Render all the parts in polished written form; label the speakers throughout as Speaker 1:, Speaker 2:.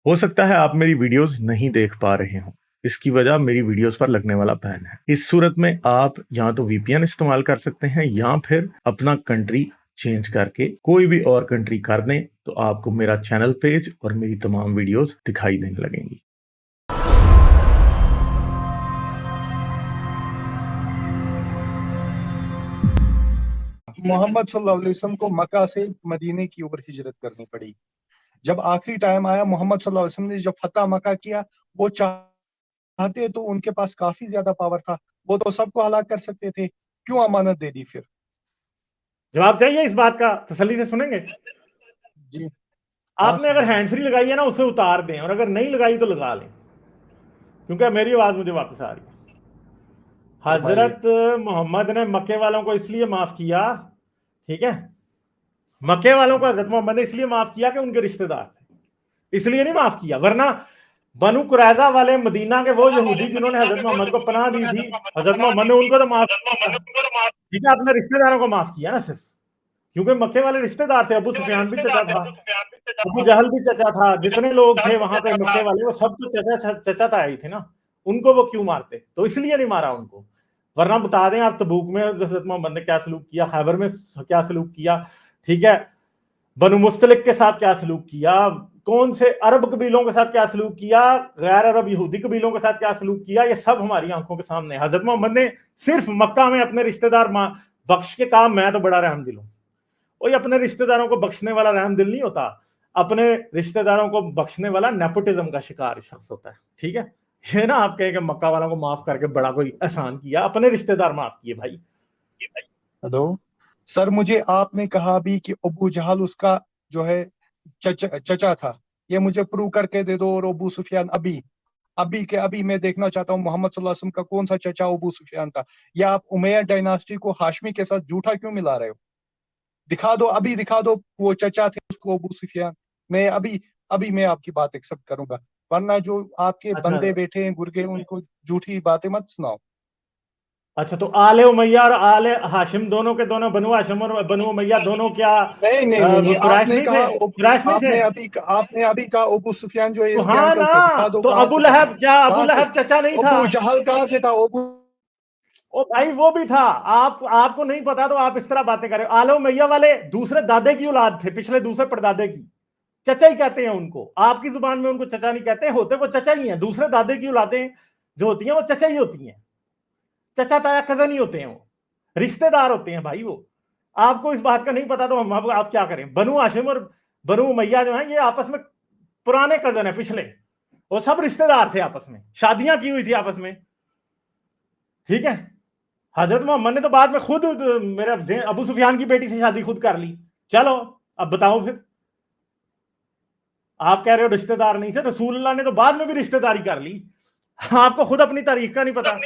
Speaker 1: ہو سکتا ہے آپ میری ویڈیوز نہیں دیکھ پا رہے ہوں، اس کی وجہ میری ویڈیوز پر لگنے والا بین ہے۔ اس صورت میں آپ یا تو وی پی این استعمال کر سکتے ہیں یا پھر اپنا کنٹری چینج کر کے کوئی بھی اور کنٹری کر دیں تو آپ کو میرا چینل پیج اور میری تمام ویڈیوز دکھائی دینے لگیں گی۔
Speaker 2: محمد صلی اللہ علیہ وسلم کو مکہ سے مدینے کی اوپر ہجرت کرنی پڑی۔ جب آخری ٹائم آیا، محمد صلی اللہ علیہ وسلم نے جب فتح مکہ کیا، وہ چاہتے تو ان کے پاس کافی زیادہ پاور تھا، وہ تو سب کو ہلاک کر سکتے تھے، کیوں امانت دے دی پھر؟
Speaker 1: جواب چاہیے اس بات کا؟ تسلی سے سنیں گے؟
Speaker 2: جی
Speaker 1: آپ نے اگر ہینڈ فری لگائی ہے نا اسے اتار دیں، اور اگر نہیں لگائی تو لگا لیں، کیونکہ میری آواز مجھے واپس آ رہی ہے۔ حضرت محمد نے مکے والوں کو اس لیے معاف کیا، ٹھیک ہے، مکے والوں کو حضرت محمد نے اس لیے معاف کیا کہ ان کے رشتہ دار تھے، اس لیے نہیں معاف کیا، ورنہ بنو قریظہ والے مدینہ کے وہ یہودی جنہوں نے حضرت محمد کو پناہ دی تھی، حضرت محمد نے ان کو تو معاف کیا، ٹھیک ہے، اپنے رشتہ داروں کو معاف کیا نا صرف، کیونکہ مکے والے رشتہ دار تھے، ابو سفیان بھی چچا تھا، ابو جہل بھی چچا تھا، جتنے لوگ تھے وہاں پہ مکے والے وہ سب تو چچا تھا ہی تھے نا، ان کو وہ کیوں مارتے؟ تو اس لیے نہیں مارا ان کو، ورنہ بتا دیں آپ تبوک میں حضرت محمد نے کیا سلوک کیا، خیبر میں کیا سلوک کیا، ٹھیک ہے، بنو مستلق کے ساتھ کیا سلوک کیا، کون سے عرب قبیلوں کے ساتھ کیا سلوک کیا، غیر عرب یہودی قبیلوں کے ساتھ کیا سلوک کیا، یہ سب ہماری آنکھوں کے سامنے۔ حضرت محمد نے صرف مکہ میں اپنے رشتہ دار بخش کے کام، میں تو بڑا رحم دل ہوں، کوئی اپنے رشتہ داروں کو بخشنے والا رحم دل نہیں ہوتا، اپنے رشتہ داروں کو بخشنے والا نیپوٹزم کا شکار شخص ہوتا ہے، ٹھیک ہے، یہ نا آپ کہیں کہ مکہ والوں کو معاف کر کے بڑا کوئی احسان کیا، اپنے رشتہ دار معاف کیے بھائی۔
Speaker 2: ہلو سر، مجھے آپ نے کہا بھی کہ ابو جہل اس کا جو ہے چچا تھا، یہ مجھے پروو کر کے دے دو، اور ابو سفیان ابھی میں دیکھنا چاہتا ہوں محمد صلی اللہ علیہ وسلم کا کون سا چچا ابو سفیان تھا، یا آپ امیہ ڈائناسٹی کو ہاشمی کے ساتھ جھوٹا کیوں ملا رہے ہو؟ دکھا دو وہ چچا تھے اس کو ابو سفیان، میں ابھی میں آپ کی بات ایکسپٹ کروں گا، ورنہ جو آپ کے بندے بیٹھے ہیں گرگے ان کو جھوٹی باتیں مت سناؤ۔
Speaker 1: اچھا، تو آل امیہ اور آل ہاشم دونوں کے دونوں، بنو ہاشم اور بنو امیہ دونوں کیا
Speaker 2: نہیں
Speaker 1: قریش نہیں تھے؟ قریش نہیں تھے؟
Speaker 2: آپ نے ابھی کہا ابو سفیان جو ہے اس کے
Speaker 1: ہاں
Speaker 2: انکل
Speaker 1: نا،
Speaker 2: تھے، دکھا دو
Speaker 1: تو
Speaker 2: کہاں
Speaker 1: ابو
Speaker 2: سے تھا،
Speaker 1: لہب کیا ابو
Speaker 2: کہاں سے؟
Speaker 1: لہب چچا نہیں تھا؟
Speaker 2: ابو جہل کہاں سے تھا؟
Speaker 1: او بھائی وہ بھی تھا، آپ کو نہیں پتا تو آپ اس طرح باتیں کریں۔ آل امیہ والے دوسرے دادے کی اولاد تھے، پچھلے دوسرے پردادے کی، چچا ہی کہتے ہیں ان کو، آپ کی زبان میں ان کو چچا نہیں کہتے، ہوتے وہ چچا ہی ہیں، دوسرے دادے کی اولادیں جو ہوتی ہیں وہ چچا ہی ہوتی ہیں، چچا تایا کزن ہی ہوتے ہیں، وہ رشتہ دار ہوتے ہیں بھائی۔ وہ آپ کو اس بات کا نہیں پتا تو آپ کیا کریں؟ بنو ہاشم اور بنو امیہ جو ہیں یہ آپس میں پرانے کزن ہیں، پچھلے، وہ سب رشتہ دار تھے، آپس میں شادیاں کی ہوئی تھی آپس میں، ٹھیک ہے۔ حضرت محمد نے تو بعد میں خود میرے ابو سفیان کی بیٹی سے شادی خود کر لی۔ چلو اب بتاؤ پھر، آپ کہہ رہے ہو رشتہ دار نہیں تھے، رسول اللہ نے تو بعد میں بھی رشتہ داری کر لی، آپ کو خود اپنی تاریخ کا نہیں پتا۔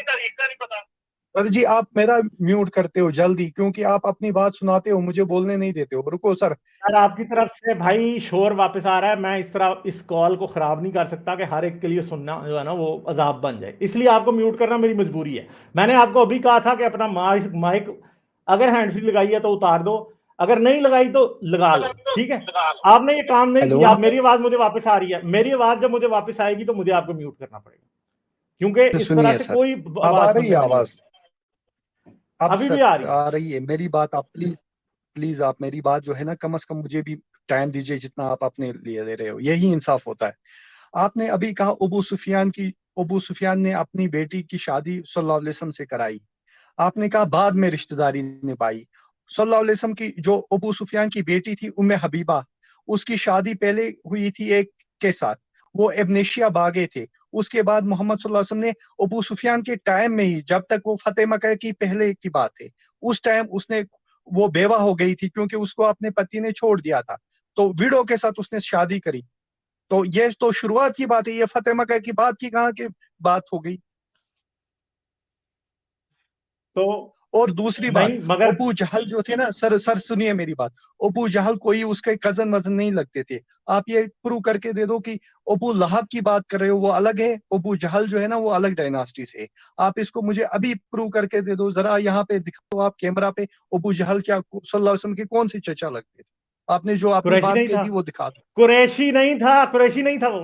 Speaker 2: سر جی آپ میرا میوٹ کرتے ہو جلدی، کیونکہ آپ اپنی بات سناتے ہو، مجھے بولنے نہیں دیتے ہو۔ رکو سر،
Speaker 1: آپ کی طرف سے بھائی شور واپس آ رہا ہے، میں اس طرح اس کال کو خراب نہیں کر سکتا کہ ہر ایک کے لیے سننا جو ہے نا وہ عذاب بن جائے، اس لیے آپ کو میوٹ کرنا میری مجبوری ہے۔ میں نے آپ کو ابھی کہا تھا کہ اپنا مائک اگر ہینڈ فری لگائی ہے تو اتار دو، اگر نہیں لگائی تو لگا لو، ٹھیک ہے۔ آپ نے یہ کام نہیں کیا، میری آواز مجھے واپس آ رہی ہے، میری آواز جب مجھے واپس آئے گی تو مجھے آپ کو میوٹ کرنا پڑے گا، کیونکہ اس طرح
Speaker 2: سنیے
Speaker 1: سے
Speaker 2: سر،
Speaker 1: کوئی
Speaker 2: اب آ
Speaker 1: آواز
Speaker 2: رہی ہے
Speaker 1: سننے میں نہیں
Speaker 2: آواز؟
Speaker 1: ہوگی۔
Speaker 2: اب
Speaker 1: ابھی
Speaker 2: سر
Speaker 1: بھی آ رہی ہے؟
Speaker 2: آ رہی ہے میری بات، آپ پلیز آپ میری بات جو ہے نا کم از کم مجھے بھی ٹائم دیجیے جتنا آپ اپنے لیے دے رہے ہو، یہی انصاف ہوتا ہے۔ آپ نے ابھی کہا ابو سفیان نے اپنی بیٹی کی شادی صلی اللہ علیہ وسلم سے کرائی، آپ نے کہا بعد میں رشتہ داری نبھائی۔ صلی اللہ علیہ وسلم کی جو ابو سفیان کی بیٹی تھی ام حبیبہ، اس کی شادی پہلے ہوئی تھی ایک کے ساتھ، وہ ابنیشیا باغے تھے۔ اس کے بعد محمد صلی اللہ علیہ وسلم نے ابو سفیان کے ٹائم میں ہی، جب تک وہ فتح مکہ کی پہلے کی بات ہے، اس ٹائم اس نے وہ بیوہ ہو گئی تھی، کیونکہ اس کو اپنے پتی نے چھوڑ دیا تھا، تو ویڈو کے ساتھ اس نے شادی کری۔ تو یہ تو شروعات کی بات ہے، یہ فتح مکہ کی بات کی کہاں کی بات ہو گئی؟
Speaker 1: تو
Speaker 2: اور دوسری بات،
Speaker 1: نہیں، مگر
Speaker 2: ابو جہل جو تھے نا، سر سنیے میری بات، ابو جہل کوئی اس کے کزن وزن نہیں لگتے تھے۔ آپ یہ پروو کر کے دے دو کہ ابو لہب کی بات کر رہے ہو وہ الگ ہے، ابو جہل جو ہے نا وہ الگ ڈائناسٹی سے ہے۔ آپ اس کو مجھے ابھی پروو کر کے دے دو، ذرا یہاں پہ دکھاؤ آپ کیمرہ پہ، ابو جہل کیا صلی اللہ علیہ وسلم کے کون سے چچا لگتے تھے؟ آپ نے جو اپنی
Speaker 1: قریشی
Speaker 2: بات
Speaker 1: نہیں
Speaker 2: کہی
Speaker 1: تھا،
Speaker 2: تھی وہ دکھا دو۔
Speaker 1: قریشی نہیں تھا، قریشی نہیں تھا وہ،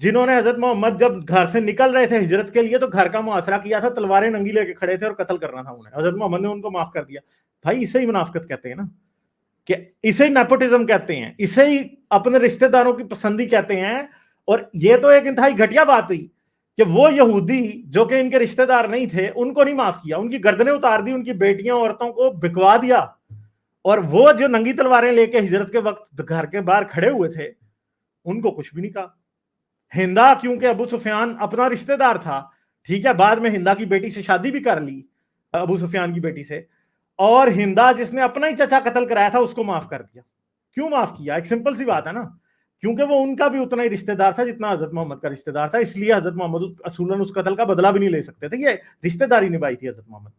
Speaker 1: جنہوں نے حضرت محمد جب گھر سے نکل رہے تھے ہجرت کے لیے تو گھر کا محاصرہ کیا تھا, تلواریں ننگی لے کے کھڑے تھے اور قتل کرنا تھا انہیں, حضرت محمد نے ان کو معاف کر دیا. بھائی اسے ہی منافقت کہتے ہیں نا, کہ اسے ہی نیپوٹزم کہتے ہیں, اسے ہی اپنے رشتہ داروں کی پسندی کہتے ہیں. اور یہ تو ایک انتہائی گھٹیا بات ہوئی کہ وہ یہودی جو کہ ان کے رشتہ دار نہیں تھے ان کو نہیں معاف کیا, ان کی گردنیں اتار دی, ان کی بیٹیاں عورتوں کو بکوا دیا, اور وہ جو ننگی تلواریں لے کے ہجرت کے وقت گھر کے باہر کھڑے ہوئے تھے ان کو کچھ بھی نہیں کہا. ہندا کیونکہ ابو سفیان اپنا رشتہ دار تھا, ٹھیک ہے, بعد میں ہندا کی بیٹی سے شادی بھی کر لی ابو سفیان کی بیٹی سے, اور ہندا جس نے اپنا ہی چچا قتل کرایا تھا اس کو معاف کر دیا. کیوں معاف کیا؟ ایک سمپل سی بات ہے نا, کیونکہ وہ ان کا بھی اتنا ہی رشتہ دار تھا جتنا حضرت محمد کا رشتہ دار تھا, اس لیے حضرت محمد اصولاً اس قتل کا بدلہ بھی نہیں لے سکتے تھے, یہ رشتہ داری نبھائی تھی حضرت محمد.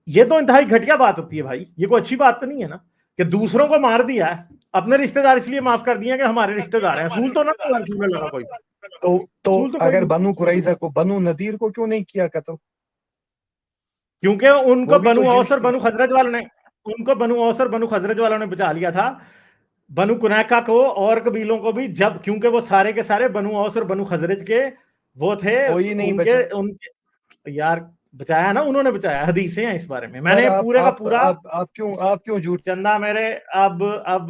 Speaker 1: یہ تو انتہائی گھٹیا بات ہوتی ہے بھائی, یہ کوئی اچھی بات تو نہیں ہے نا کہ دوسروں کو مار دیا ہے, اپنے رشتہ دار اس لیے معاف کر دیے کہ ہمارے رشتہ دار ہیں. اصول تو نہ لگا کوئی,
Speaker 2: تو
Speaker 1: اصول تو کوئی
Speaker 2: اگر
Speaker 1: نہیں.
Speaker 2: بنو قریظہ کو بنو نذیر کو کیوں نہیں کیا قتل؟
Speaker 1: کیونکہ ان کو
Speaker 2: وہ بھی تو
Speaker 1: بنو اوس
Speaker 2: جنس
Speaker 1: اور
Speaker 2: تھے.
Speaker 1: بنو خزرج والوں نے, ان کو بنو اوس اور بنو خزرج والوں نے بچا لیا تھا, بنو کنیکا کو اور قبیلوں کو بھی, جب کیونکہ وہ سارے کے سارے بنو اوس اور بنو خزرج کے وہ تھے,
Speaker 2: کوئی نہیں
Speaker 1: ان
Speaker 2: بچا.
Speaker 1: کے یار بچایا نا انہوں نے, بچایا, حدیثیں ہیں اس بارے میں, میں
Speaker 2: یار
Speaker 1: نے پورے کا پورا.
Speaker 2: آپ کیوں جھوٹ؟
Speaker 1: چندہ میرے, اب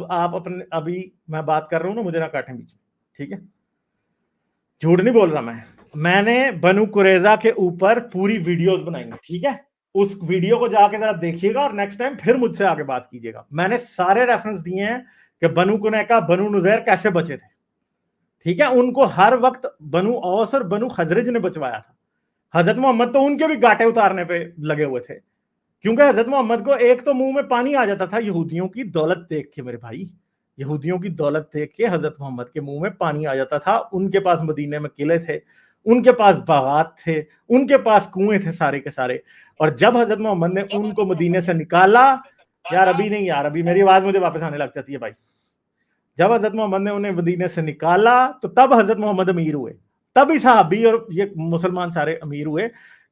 Speaker 1: آپ اپنے, ابھی میں بات کر رہا ہوں نا, مجھے نہ کاٹیں بیچ, ٹھیک ہے, جھوٹ نہیں بول رہا میں نے بنو قریظہ کے اوپر پوری ویڈیوز بنائی ہیں, ٹھیک ہے, اس ویڈیو کو جا کے ذرا دیکھیے گا اور نیکسٹ ٹائم پھر مجھ سے آگے بات کیجیے گا. میں نے سارے ریفرنس دیے ہیں کہ بنو کنیکا بنو نذیر کیسے بچے تھے, ٹھیک ہے, ان کو ہر وقت بنو اوس اور بنو خزرج نے بچوایا تھا. حضرت محمد تو ان کے بھی گاٹے اتارنے پہ لگے ہوئے تھے, کیونکہ حضرت محمد کو ایک تو منہ میں پانی آ جاتا تھا یہودیوں کی دولت دیکھ کے, میرے بھائی, یہودیوں کی دولت دیکھ کے حضرت محمد کے منہ میں پانی آ جاتا تھا. ان کے پاس مدینے میں قلعے تھے, ان کے پاس باغات تھے, ان کے پاس کنویں تھے سارے کے سارے, اور جب حضرت محمد نے ان کو مدینے سے نکالا, یار ابھی نہیں, یار ابھی میری آواز مجھے واپس آنے لگ جاتی ہے بھائی, جب حضرت محمد نے انہیں مدینے سے نکالا تو تب حضرت محمد امیر ہوئے, تب ہی صحابی اور یہ مسلمان سارے امیر ہوئے,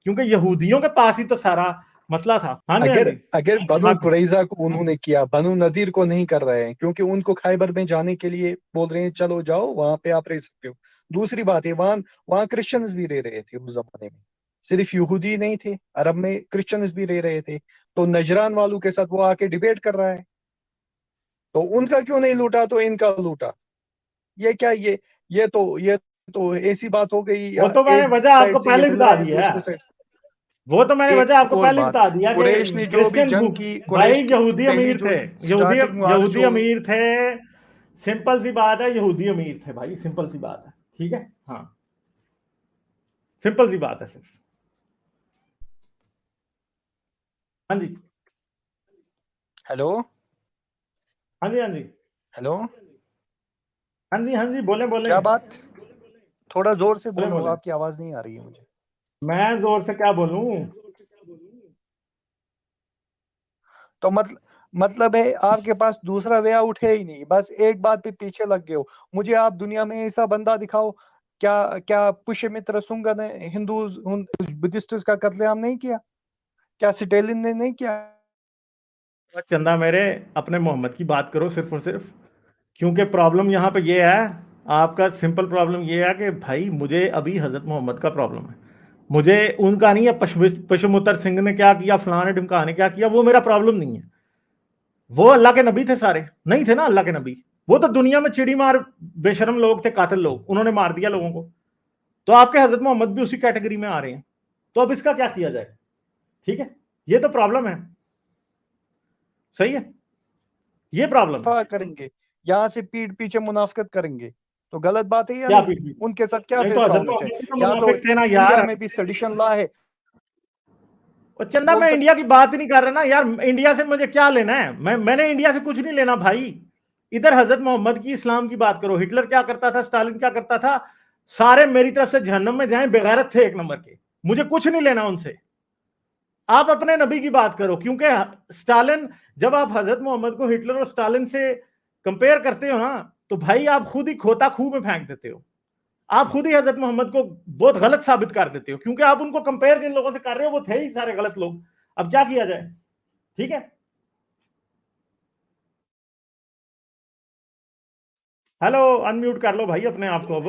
Speaker 1: کیونکہ یہودیوں کے پاس ہی تو سارا مسئلہ تھا. ہاں جی, ہاں جی,
Speaker 2: اگر بنو قریظہ کو انہوں نے کیا, بنو نذیر کو نہیں کر رہے ہیں, کیونکہ ان کو خیبر میں جانے کے لیے بول رہے ہیں چلو جاؤ وہاں پہ آپ رہ سکتے ہو. دوسری بات ہے, وہاں کرسچنز بھی رہ رہے تھے اس زمانے میں, صرف یہودی نہیں تھے, عرب میں کرسچنز بھی رہ رہے تھے. تو نجران والوں کے ساتھ وہ آ کے ڈیبیٹ کر رہا ہے, تو ان کا کیوں نہیں لوٹا تو ان کا لوٹا. یہ کیا, یہ تو ایسی بات ہو گئی,
Speaker 1: وہ تو میں نے
Speaker 2: ایک
Speaker 1: وجہ آپ کو
Speaker 2: سائڈ سے یہ
Speaker 1: پہلے
Speaker 2: مل
Speaker 1: بتا
Speaker 2: رہا ہے
Speaker 1: دی ہے,
Speaker 2: دوسرے سائڈ.
Speaker 1: وہ تو میں نے وجہ آپ کو
Speaker 2: ایک اور
Speaker 1: پہلے
Speaker 2: بات,
Speaker 1: بتا دیا کہ
Speaker 2: قریش نے جو بھی
Speaker 1: کرسچن
Speaker 2: جنگ کی,
Speaker 1: بھائی
Speaker 2: قریش کی
Speaker 1: یہودی
Speaker 2: پہلی
Speaker 1: امیر
Speaker 2: جو
Speaker 1: تھے,
Speaker 2: سٹارٹنگ والا
Speaker 1: یہودی
Speaker 2: جو,
Speaker 1: امیر تھے, سمپل سی بات ہے, یہودی امیر تھے بھائی, سمپل سی بات ہے, ٹھیک ہے, ہاں سمپل سی بات ہے صرف. ہاں جی,
Speaker 2: ہیلو
Speaker 1: ہاں جی, ہاں جی,
Speaker 2: ہیلو
Speaker 1: ہاں جی, ہاں جی, بولیں بولیں
Speaker 2: کیا بات, تھوڑا زور سے
Speaker 1: بولیں
Speaker 2: بولو,
Speaker 1: بولیں,
Speaker 2: آپ کی آواز نہیں آ رہی ہے مجھے.
Speaker 1: میں زور سے کیا بولوں,
Speaker 2: تو مطلب ہے آپ کے پاس دوسرا وے آؤٹ ہے ہی نہیں, بس ایک بات پہ پیچھے لگ گئے ہو. مجھے آپ دنیا میں ایسا بندہ دکھاؤ, کیا پشے متر سنگا نے ہندوز بدھسٹ کا قتل عام نہیں کیا, کیا سٹیلن نے نہیں کیا.
Speaker 1: چندہ میرے اپنے محمد کی بات کرو صرف اور صرف, کیونکہ پرابلم یہاں پہ یہ ہے, آپ کا سمپل پرابلم یہ ہے کہ بھائی مجھے ابھی حضرت محمد کا پرابلم ہے, مجھے ان کا نہیں ہے پشمتر سنگھ نے کیا کیا, فلاں نے ڈمکا نے کیا کیا, وہ میرا پرابلم نہیں ہے. وہ اللہ کے نبی تھے سارے, نہیں تھے نا اللہ کے نبی, وہ تو دنیا میں چڑی مار بے شرم لوگ تھے, قاتل لوگ, انہوں نے مار دیا لوگوں کو. تو آپ کے حضرت محمد بھی اسی کیٹیگری میں آ رہے ہیں, تو اب اس کا کیا کیا جائے, ٹھیک ہے, یہ تو پرابلم ہے, صحیح ہے, یہ پرابلم ہے.
Speaker 2: کریں گے یہاں سے پیٹ پیچھے منافقت کریں گے تو غلط بات ہے یا
Speaker 1: کیا
Speaker 2: نہیں.
Speaker 1: پیٹ پیچھے؟
Speaker 2: ان کے ساتھ کیا
Speaker 1: نہیں تو
Speaker 2: فیصلہ
Speaker 1: حضرت
Speaker 2: ہونا
Speaker 1: محمد
Speaker 2: چاہیے,
Speaker 1: بھی تو
Speaker 2: یا تو
Speaker 1: منافق تھے نا
Speaker 2: انڈیا
Speaker 1: یار.
Speaker 2: میں بھی سیڈیشن لا ہے.
Speaker 1: اور چندہ
Speaker 2: بول
Speaker 1: میں
Speaker 2: سکتے
Speaker 1: انڈیا کی بات ہی نہیں کر رہا نا یار, انڈیا سے مجھے کیا لینا ہے, میں نے انڈیا سے کچھ نہیں لینا بھائی. ادھر حضرت محمد کی اسلام کی بات کرو, ہٹلر کیا کرتا تھا, اسٹالن کیا کرتا تھا, سارے میری طرف سے جہنم میں جائیں, بغیرت تھے ایک نمبر کے, مجھے کچھ نہیں لینا ان سے. آپ اپنے نبی کی بات کرو, کیونکہ اسٹالن, جب آپ حضرت محمد کو ہٹلر اور اسٹالن سے کمپیئر کرتے ہو نا, تو بھائی آپ خود ہی کھوتا خوہ میں پھینک دیتے ہو, آپ خود ہی حضرت محمد کو بہت غلط ثابت کر دیتے ہو, کیونکہ آپ ان کو کمپیئر جن لوگوں سے کر رہے ہو وہ تھے ہی سارے غلط لوگ. اب کیا کیا جائے, ٹھیک ہے. ہیلو, ان میوٹ کر لو بھائی اپنے آپ کو اب.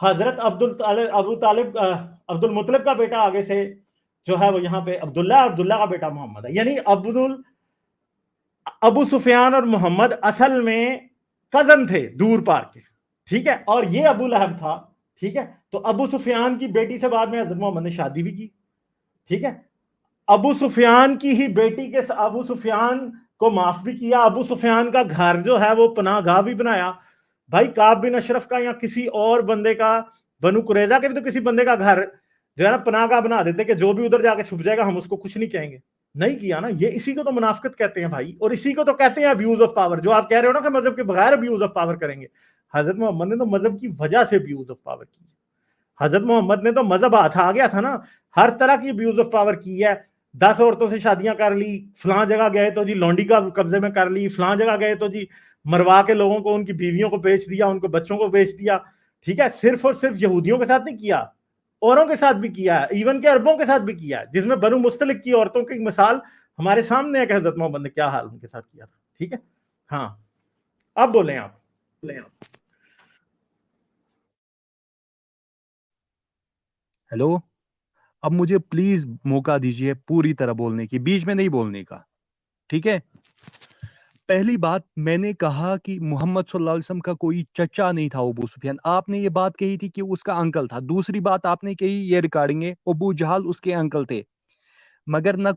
Speaker 1: حضرت ابو طالب عبد المطلب کا بیٹا آگے سے جو ہے وہ یہاں پہ عبداللہ کا بیٹا محمد ہے. یعنی ابو سفیان اور محمد اصل میں کزن تھے دور پار کے, ٹھیک ہے, اور یہ ابو لہب تھا, ٹھیک ہے. تو ابو سفیان کی بیٹی سے بعد میں حضرت محمد نے شادی بھی کی, ٹھیک ہے. ابو سفیان کی ہی بیٹی کے ابو سفیان کو معاف بھی کیا, ابو سفیان کا گھر جو ہے وہ پناہ گاہ بھی بنایا. بھائی کعب بن اشرف کا یا کسی اور بندے کا, بنو قریظہ کے بھی تو کسی بندے کا گھر جو ہے نا پناہ گاہ بنا دیتے کہ جو بھی ادھر جا کے چھپ جائے گا ہم اس کو کچھ نہیں کہیں گے. نہیں کیا نا, یہ اسی کو تو منافقت کہتے ہیں بھائی, اور اسی کو تو کہتے ہیں ابیوز آف پاور. جو آپ کہہ رہے ہو نا کہ مذہب کے بغیر ابیوز آف پاور کریں گے, حضرت محمد نے تو مذہب کی وجہ سے ابیوز آف پاور کی. حضرت محمد نے تو مذہب ہاتھ آ گیا تھا نا, ہر طرح کی ابیوز آف پاور کی ہے. 10 عورتوں سے شادیاں کر لی, فلاں جگہ گئے تو جی لونڈی کا قبضے میں کر لی, فلاں جگہ گئے تو جی مروا کے لوگوں کو ان کی بیویوں کو بیچ دیا, ان کو بچوں کو بیچ دیا, ٹھیک ہے. صرف اور صرف یہودیوں کے ساتھ نہیں کیا, اوروں کے ساتھ بھی کیا ہے, ایون کہ عربوں کے ساتھ بھی کیا ہے, جس میں بنو مستلق کی عورتوں کی مثال ہمارے سامنے ہے کہ حضرت محمد نے کیا حال ان کے ساتھ کیا تھا, ٹھیک ہے. ہاں اب بولیں آپ.
Speaker 2: ہیلو, اب مجھے پلیز موقع دیجیے پوری طرح بولنے کی, بیچ میں نہیں بولنے کا, ٹھیک ہے. پہلی بات میں نے کہا کہ محمد صلی اللہ علیہ وسلم کا کوئی چچا نہیں تھا ابو سفیان, آپ نے یہ بات کہی تھی کہ اس کا انکل تھا. دوسری بات آپ نے کہی, یہ ریکارڈنگ ہے, ابو جہل اس کے انکل تھے, مگر نہ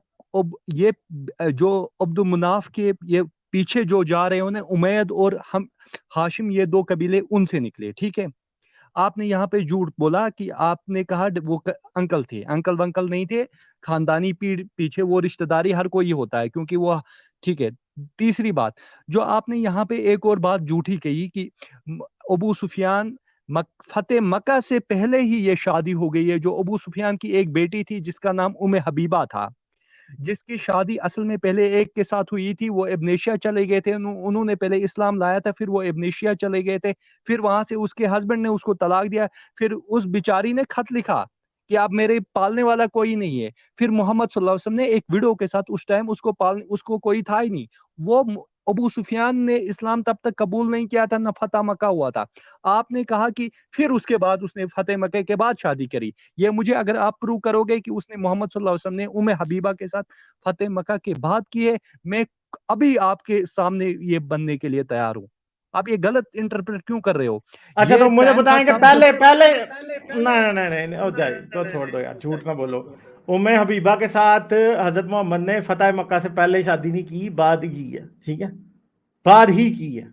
Speaker 2: یہ جو عبد المناف کے یہ پیچھے جو جا رہے ہیں امید اور ہاشم, یہ 2 قبیلے ان سے نکلے, ٹھیک ہے. آپ نے یہاں پہ جھوٹ بولا کہ آپ نے کہا وہ انکل تھے, انکل ونکل نہیں تھے, خاندانی پیچھے وہ رشتہ داری ہر کوئی ہوتا ہے کیونکہ وہ, ٹھیک ہے. تیسری بات جو آپ نے یہاں پہ ایک اور بات جھوٹی کہی کہ ابو سفیان فتح مکہ سے پہلے ہی یہ شادی ہو گئی ہے. جو ابو سفیان کی ایک بیٹی تھی جس کا نام حبیبہ تھا, جس کی شادی اصل میں پہلے ایک کے ساتھ ہوئی تھی, وہ ابنیشیا چلے گئے تھے, انہوں نے پہلے اسلام لایا تھا, پھر وہ ابنیشیا چلے گئے تھے, پھر وہاں سے اس کے ہسبینڈ نے اس کو طلاق دیا, پھر اس بیچاری نے خط لکھا کہ اب میرے پالنے والا کوئی نہیں ہے. پھر محمد صلی اللہ علیہ وسلم نے ایک ویڈیو کے ساتھ اس ٹائم اس کو کوئی تھا ہی نہیں. وہ ابو سفیان نے اسلام تب تک قبول نہیں کیا تھا, نہ فتح مکہ ہوا تھا. آپ نے کہا کہ پھر اس کے بعد اس نے فتح مکہ کے بعد شادی کری. یہ مجھے اگر آپ پروو کرو گے کہ اس نے محمد صلی اللہ علیہ وسلم نے حبیبہ کے ساتھ فتح مکہ کے بعد کی ہے, میں ابھی آپ کے سامنے یہ بننے کے لیے تیار ہوں. آپ یہ غلط انٹرپریٹ کیوں کر رہے ہو؟
Speaker 1: اچھا
Speaker 2: یہ
Speaker 1: تو مجھے
Speaker 2: ٹائم تھا
Speaker 1: بتائیں کہ
Speaker 2: تب
Speaker 1: پہلے نہیں ہو جائے تو چھوڑ دو یار, جھوٹ نہ بولو. حبیبہ کے ساتھ حضرت محمد نے فتح مکہ سے پہلے شادی نہیں کی, بعد ہی کی ہے, ٹھیک ہے, بعد ہی کی ہے.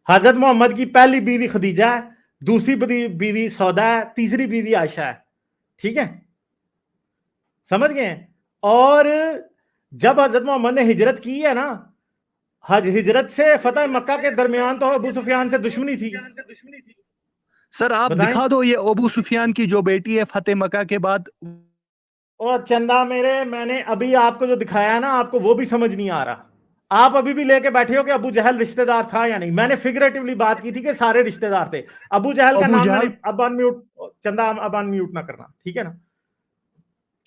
Speaker 1: حضرت محمد کی پہلی بیوی خدیجہ ہے, دوسری بیوی سودا ہے, تیسری بیوی عائشہ ہے, ٹھیک ہے, سمجھ گئے. اور جب حضرت محمد نے ہجرت کی ہے نا, ہجرت سے فتح مکہ کے درمیان تو ابو سفیان سے دشمنی تھی.
Speaker 2: سر آپ
Speaker 1: بتائیں.
Speaker 2: دکھا دو یہ ابو سفیان کی جو بیٹی ہے فتح مکہ کے بعد.
Speaker 1: اور چندہ میرے, میں نے ابھی آپ کو جو دکھایا نا, آپ کو وہ بھی سمجھ نہیں آ رہا. آپ ابھی بھی لے کے بیٹھے ہو کہ ابو جہل رشتہ دار تھا یا نہیں. میں نے فگریٹیولی بات کی تھی کہ سارے رشتہ دار تھے. ابو جہل کا نام میں نے اب ان میوٹ, چندہ اب ان میوٹ نہ کرنا, ٹھیک ہے نا,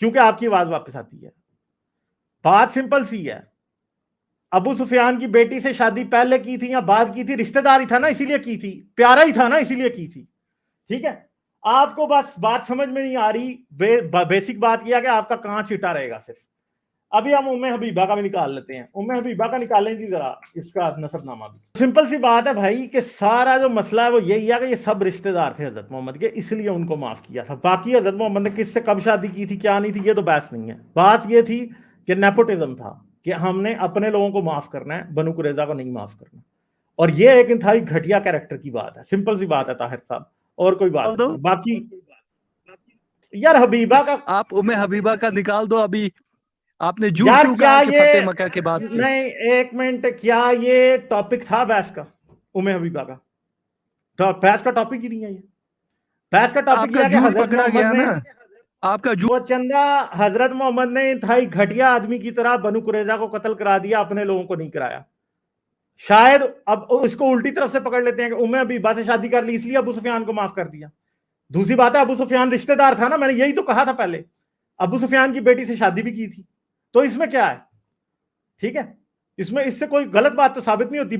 Speaker 1: کیونکہ آپ کی آواز واپس آتی ہے. بات سمپل سی ہے, ابو سفیان کی بیٹی سے شادی پہلے کی تھی یا بعد کی تھی؟ رشتہ دار ہی تھا نا, اسی لیے کی تھی, پیارا ہی تھا نا, اسی لیے کی تھی, ٹھیک ہے. آپ کو بس بات سمجھ میں نہیں آ رہی, بیسک بات کیا کہ آپ کا کہاں چھٹا رہے گا صرف. ابھی ہم حبیبہ کا بھی نکال لیتے ہیں. حبیبہ کا نکالیں جی ذرا, اس کا نسب نامہ بھی. سمپل سی بات ہے بھائی کہ سارا جو مسئلہ ہے وہ یہی ہے کہ یہ سب رشتہ دار تھے حضرت محمد کے, اس لیے ان کو معاف کیا تھا. باقی حضرت محمد نے کس سے کب شادی کی تھی کیا نہیں تھی یہ تو بحث نہیں ہے. بات یہ تھی کہ نیپوٹزم تھا کہ ہم نے اپنے لوگوں کو معاف کرنا ہے, بنو قریظہ کو نہیں معاف کرنا. اور یہ ایک انتہائی گھٹیا کیریکٹر کی بات ہے. سمپل سی بات ہے طاہر صاحب, اور کوئی بات نہیں. باقی یار حبیبہ کا,
Speaker 2: آپ حبیبہ کا نکال دو. ابھی آپ نے جھوٹ
Speaker 1: یار
Speaker 2: کیوں
Speaker 1: کیا
Speaker 2: کہا کہ
Speaker 1: یہ,
Speaker 2: فتح مکہ کے بعد کی؟
Speaker 1: نہیں ایک منٹ, کیا یہ ٹاپک تھا بحث کا؟ حبیبہ کا بحث کا ٹاپک ہی نہیں ہے. یہ بحث کا
Speaker 2: آپ
Speaker 1: ٹاپک
Speaker 2: کا
Speaker 1: یہ ہے کہ
Speaker 2: جھوٹ
Speaker 1: حضرت
Speaker 2: پکڑا
Speaker 1: محمد
Speaker 2: گیا
Speaker 1: نے,
Speaker 2: نا, آپ کا جھوٹ.
Speaker 1: وہ چندہ حضرت محمد نے انتہائی گھٹیا آدمی کی طرح بنو قریظہ کو قتل کرا دیا, اپنے لوگوں کو نہیں کرایا. شاید اب اس کو الٹی طرف سے پکڑ لیتے ہیں کہ حبیبہ سے شادی کر لی اس لیے ابو سفیان کو معاف کر دیا. دوسری بات ہے ابو سفیان رشتہ دار تھا نا, میں نے یہی تو کہا تھا پہلے, ابو سفیان کی بیٹی سے شادی بھی کی تھی, تو اس میں کیا ہے, ٹھیک ہے. اس سے کوئی غلط بات تو ثابت نہیں ہوتی.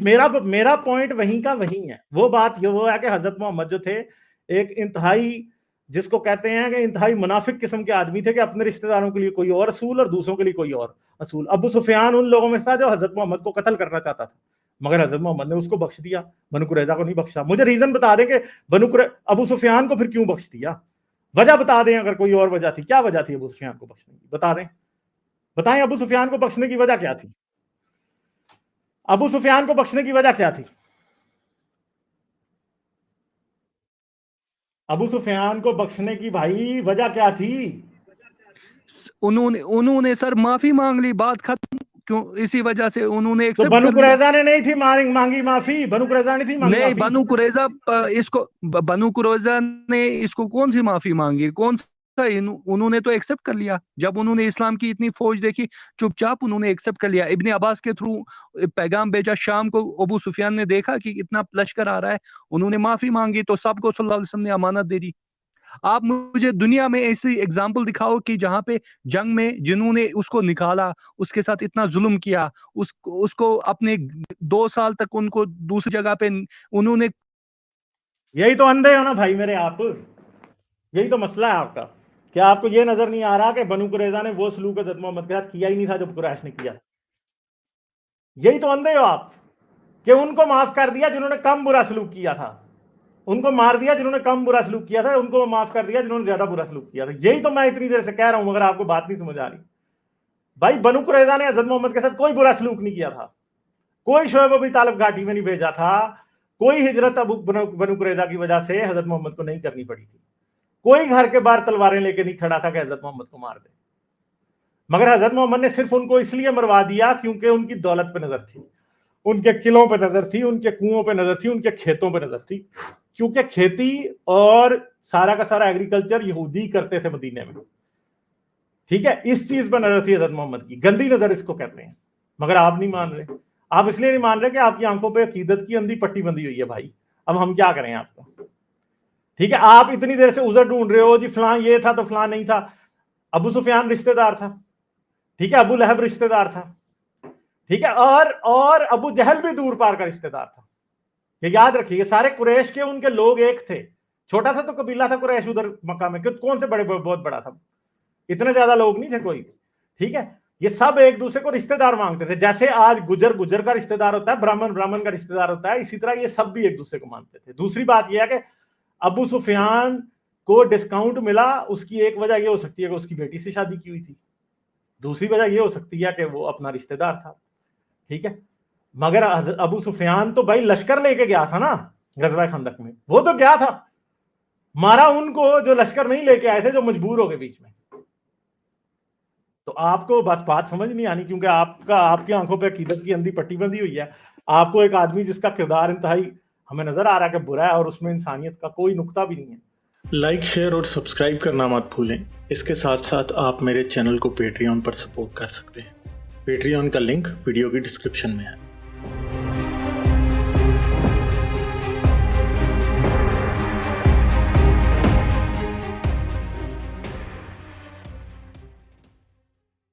Speaker 1: میرا پوائنٹ وہیں کا وہیں ہے. وہ بات یہ وہ ہے کہ حضرت محمد جو تھے ایک انتہائی جس کو کہتے ہیں کہ انتہائی منافق قسم کے آدمی تھے کہ اپنے رشتہ داروں کے لیے کوئی اور اصول اور دوسروں کے لیے کوئی اور اصول. ابو سفیان ان لوگوں میں تھا جو حضرت محمد کو قتل کرنا چاہتا تھا, مگر حضرت محمد نے اس کو بخش دیا, بنو قریظہ کو نہیں بخشا. مجھے ریزن بتا دیں کہ ابو سفیان کو پھر کیوں بخش دیا, وجہ بتا دیں, اگر کوئی اور وجہ تھی. کیا وجہ تھی ابو سفیان کو بخشنے کی, بتا دیں, بتائیں ابو سفیان کو بخشنے کی وجہ کیا تھی؟ ابو سفیان کو بخشنے کی وجہ کیا تھی؟ ابو سفیان کو بخشنے کی بھائی وجہ کیا تھی؟
Speaker 2: انہوں نے سر معافی مانگ لی, بات ختم. کیوں؟ اسی وجہ سے انہوں نے
Speaker 1: تو
Speaker 2: ایکسپٹ
Speaker 1: بنو
Speaker 2: کر لیا.
Speaker 1: قریظہ نے نہیں تھی مانگی معافی, بنو قریظہ نے تھی مانگی
Speaker 2: نہیں,
Speaker 1: معافی.
Speaker 2: بنو قریظہ نے اس کو کون سی معافی مانگی, کون سا؟ انہوں نے تو ایکسپٹ کر لیا. جب انہوں نے اسلام کی اتنی فوج دیکھی, چپ چاپ انہوں نے ایکسپٹ کر لیا. ابن عباس کے تھرو پیغام بھیجا شام کو, ابو سفیان نے دیکھا کہ اتنا لشکر آ رہا ہے, انہوں نے معافی مانگی, تو سب کو صلی اللہ علیہ وسلم نے امانت دے دی. آپ مجھے دنیا میں ایسی ایگزامپل دکھاؤ کہ جہاں پہ جنگ میں جنہوں نے اس کو نکالا, اس کے ساتھ اتنا ظلم کیا, اس کو اپنے 2 سال تک ان کو دوسری جگہ پہ انہوں نے.
Speaker 1: یہی تو اندھے ہو نا بھائی میرے آپ, یہی تو مسئلہ ہے آپ کا. کیا آپ کو یہ نظر نہیں آ رہا کہ بنو قریظہ نے وہ سلوک حضرت محمد کے ساتھ کیا ہی نہیں تھا جو قریش نے کیا؟ یہی تو اندھے ہو آپ کہ ان کو معاف کر دیا جنہوں نے کم برا سلوک کیا تھا, ان کو مار دیا جنہوں نے کم برا سلوک کیا تھا, ان کو معاف کر دیا جنہوں نے زیادہ برا سلوک کیا تھا. یہی تو میں اتنی دیر سے کہہ رہا ہوں, مگر آپ کو بات نہیں سمجھ آ رہی. بھائی بنو قریظہ نے حضرت محمد کے ساتھ کوئی برا سلوک نہیں کیا تھا, کوئی شعیب ابی طالب گھاٹی میں نہیں بھیجا تھا, کوئی ہجرت بنو قریظہ کی وجہ سے حضرت محمد کو نہیں کرنی پڑی تھی, کوئی گھر کے باہر تلواریں لے کے نہیں کھڑا تھا کہ حضرت محمد کو مار دے. مگر حضرت محمد نے صرف ان کو اس لیے مروا دیا کیونکہ ان کی دولت پہ نظر تھی, ان کے قلعوں پہ نظر تھی, ان کے کنووں پہ نظر تھی, ان کے کھیتوں پہ نظر تھی, کیونکہ کھیتی اور سارا کا سارا ایگریکلچر یہودی کرتے تھے مدینے میں. ٹھیک ہے, اس چیز پہ نظر تھی حضرت محمد کی, گندی نظر اس کو کہتے ہیں. مگر آپ نہیں مان رہے, آپ اس لیے نہیں مان رہے کہ آپ کی آنکھوں پہ عقیدت کی اندھی پٹی بندی ہوئی ہے بھائی. اب ہم کیا کریں آپ کو؟ ٹھیک ہے, آپ اتنی دیر سے عذر ڈھونڈ رہے ہو جی, فلاں یہ تھا تو فلاں نہیں تھا. ابو سفیان رشتہ دار تھا, ٹھیک ہے, ابو لہب رشتہ دار تھا, ٹھیک ہے, اور ابو جہل بھی دور پار کا رشتہ دار تھا. یہ یاد رکھیے, سارے قریش کے ان کے لوگ ایک تھے. چھوٹا سا تو قبیلہ تھا قریش ادھر مکہ میں, کون سے بڑے بہت بڑا تھا, اتنے زیادہ لوگ نہیں تھے کوئی. ٹھیک ہے, یہ سب ایک دوسرے کو رشتہ دار مانگتے تھے. جیسے آج گجر کا رشتہ دار ہوتا ہے, برہمن کا رشتہ دار ہوتا ہے, اسی طرح یہ سب بھی ایک دوسرے کو مانتے تھے. دوسری بات یہ ہے کہ ابو سفیان کو ڈسکاؤنٹ ملا, اس کی ایک وجہ یہ ہو سکتی ہے کہ اس کی بیٹی سے شادی کی ہوئی تھی, دوسری وجہ یہ ہو سکتی ہے کہ وہ اپنا رشتہ دار تھا. ٹھیک ہے, مگر ابو سفیان تو بھائی لشکر لے کے گیا تھا نا غزوہ خندق میں, وہ تو گیا تھا, مارا ان کو جو لشکر نہیں لے کے آئے تھے, جو مجبور ہو گئے بیچ میں. تو آپ کو بس بات سمجھ نہیں آنی, کیونکہ آپ کی آنکھوں پہ عقیدت کی اندھی پٹی بندی ہوئی ہے. آپ کو ایک آدمی جس کا کردار انتہائی ہمیں نظر آ رہا ہے کہ برا ہے اور اس میں انسانیت کا کوئی نقطہ بھی نہیں ہے.
Speaker 3: لائک شیئر اور سبسکرائب کرنا مت بھولیں. اس کے ساتھ ساتھ آپ میرے چینل کو پیٹریون پر سپورٹ کر سکتے ہیں. پیٹریون کا لنک ویڈیو کی ڈسکرپشن میں ہے.